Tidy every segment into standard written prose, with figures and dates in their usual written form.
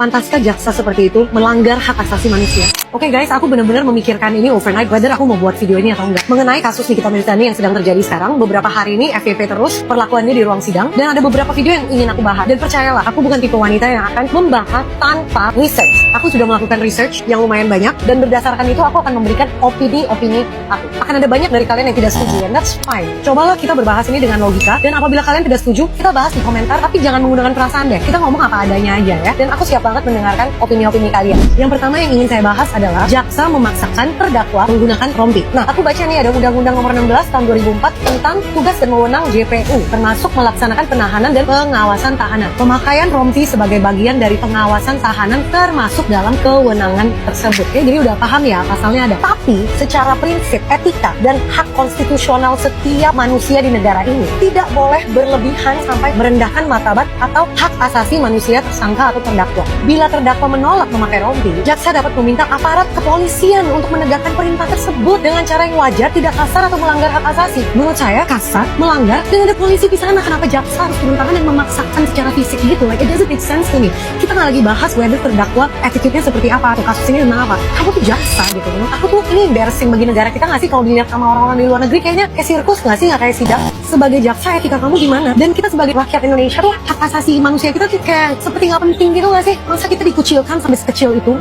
Pantaskah jaksa seperti itu melanggar hak asasi manusia? Oke guys, aku benar-benar memikirkan ini overnight whether aku mau buat video ini atau enggak. Mengenai kasus Nikita Mirzani yang sedang terjadi sekarang, beberapa hari ini FYP terus perlakuannya di ruang sidang, dan ada beberapa video yang ingin aku bahas. Dan percayalah, aku bukan tipe wanita yang akan membahas tanpa research. Aku sudah melakukan research yang lumayan banyak, dan berdasarkan itu aku akan memberikan opini-opini aku. Akan ada banyak dari kalian yang tidak setuju, and that's fine. Cobalah kita berbahas ini dengan logika, dan apabila kalian tidak setuju, kita bahas di komentar, tapi jangan menggunakan perasaan deh. Kita ngomong apa adanya aja ya, dan aku siap banget mendengarkan opini-opini kalian. Yang pertama yang ingin saya bahas adalah jaksa memaksakan terdakwa menggunakan rompi. Nah, aku baca nih ada Undang-Undang Nomor 16 Tahun 2004 tentang tugas dan wewenang JPU, termasuk melaksanakan penahanan dan pengawasan tahanan. Pemakaian rompi sebagai bagian dari pengawasan tahanan termasuk dalam kewenangan tersebut. Ya, jadi udah paham ya pasalnya ada. Tapi secara prinsip, etika dan hak konstitusional setiap manusia di negara ini tidak boleh berlebihan sampai merendahkan martabat atau hak asasi manusia tersangka atau terdakwa. Bila terdakwa menolak memakai rompi, jaksa dapat meminta aparat kepolisian untuk menegakkan perintah tersebut dengan cara yang wajar, tidak kasar atau melanggar hak asasi. Menurut saya kasar, melanggar, dan ada polisi di sana. Kenapa jaksa harus turun tangan dan memaksakan secara fisik gitu? Like it doesn't make sense to me. Kita nggak lagi bahas whether terdakwa attitude-nya seperti apa atau kasus ini tentang apa. Kamu tuh jaksa gitu. Menurut aku tuh ini embarrassing bagi negara kita nggak sih kalau dilihat sama orang-orang di luar negeri, kayaknya kayak sirkus nggak sih, nggak kayak sidang. Sebagai jaksa, etika kamu gimana? Dan kita sebagai rakyat Indonesia tuh hak asasi manusia kita tuh kayak seperti nggak penting gitu nggak sih? Masa kita dikucilkan sampai sekecil itu?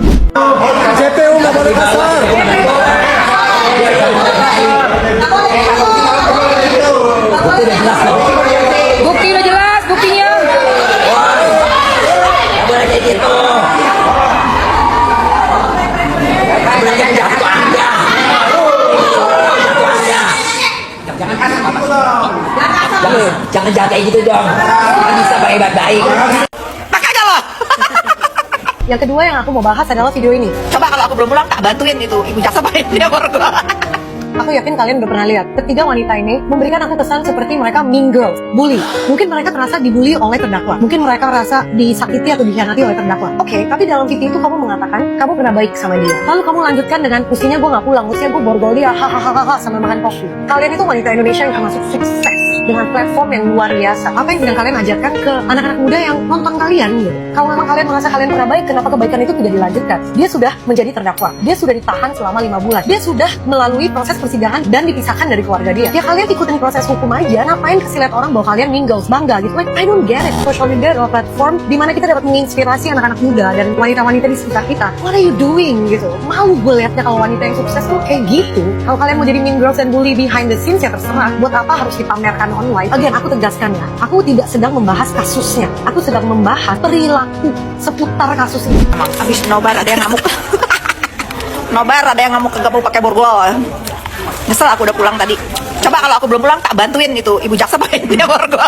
JPU nggak boleh kasar. Bukti udah jelas, buktinya. Nggak boleh kayak gitu. Nggak boleh kayak jatuh aja. Jangan kasar, jangan jaga kayak gitu dong. Nggak bisa baik-baik. Makanya loh. Yang kedua yang aku mau bahas adalah video ini. Coba kalau aku belum pulang tak bantuin itu ibu jaksa main dia baru gua. Aku yakin kalian udah pernah lihat. Ketiga wanita ini memberikan aku kesan seperti mereka mean girls, bully. Mungkin mereka terasa dibully oleh terdakwa. Mungkin mereka merasa disakiti atau dikhianati oleh terdakwa. Oke, tapi dalam video itu kamu mengatakan kamu pernah baik sama dia. Lalu kamu lanjutkan dengan usinya gue gak pulang, usinya gue borgol dia, hahaha sambil makan kopi. Kalian itu wanita Indonesia yang termasuk sukses dengan platform yang luar biasa. Apa yang sedang kalian ajarkan ke anak-anak muda yang nonton kalian gitu? Kalau memang kalian merasa kalian pernah baik, kenapa kebaikan itu tidak dilanjutkan? Dia sudah menjadi terdakwa. Dia sudah ditahan selama 5 bulan. Dia sudah melalui proses persidangan dan dipisahkan dari keluarga dia. Ya kalian ikutin proses hukum aja. Ngapain kasih lihat orang bahwa kalian mean girls, bangga gitu? Like I don't get it. Social media adalah platform di mana kita dapat menginspirasi anak-anak muda dan wanita-wanita di sekitar kita. What are you doing gitu? Mau gue liatnya kalau wanita yang sukses tuh kayak gitu. Kalau kalian mau jadi mean girls dan bully behind the scenes ya terserah. Buat apa harus dipamerkan online? Again, aku tegaskan ya, aku tidak sedang membahas kasusnya. Aku sedang membahas perilaku seputar kasus ini. Emang abis nobar ada yang ngamuk. Nobar ada yang ngamuk kagak mau pakai borgol. Nyesel aku udah pulang tadi. Coba kalau aku belum pulang tak bantuin itu ibu jaksa main dia borgol.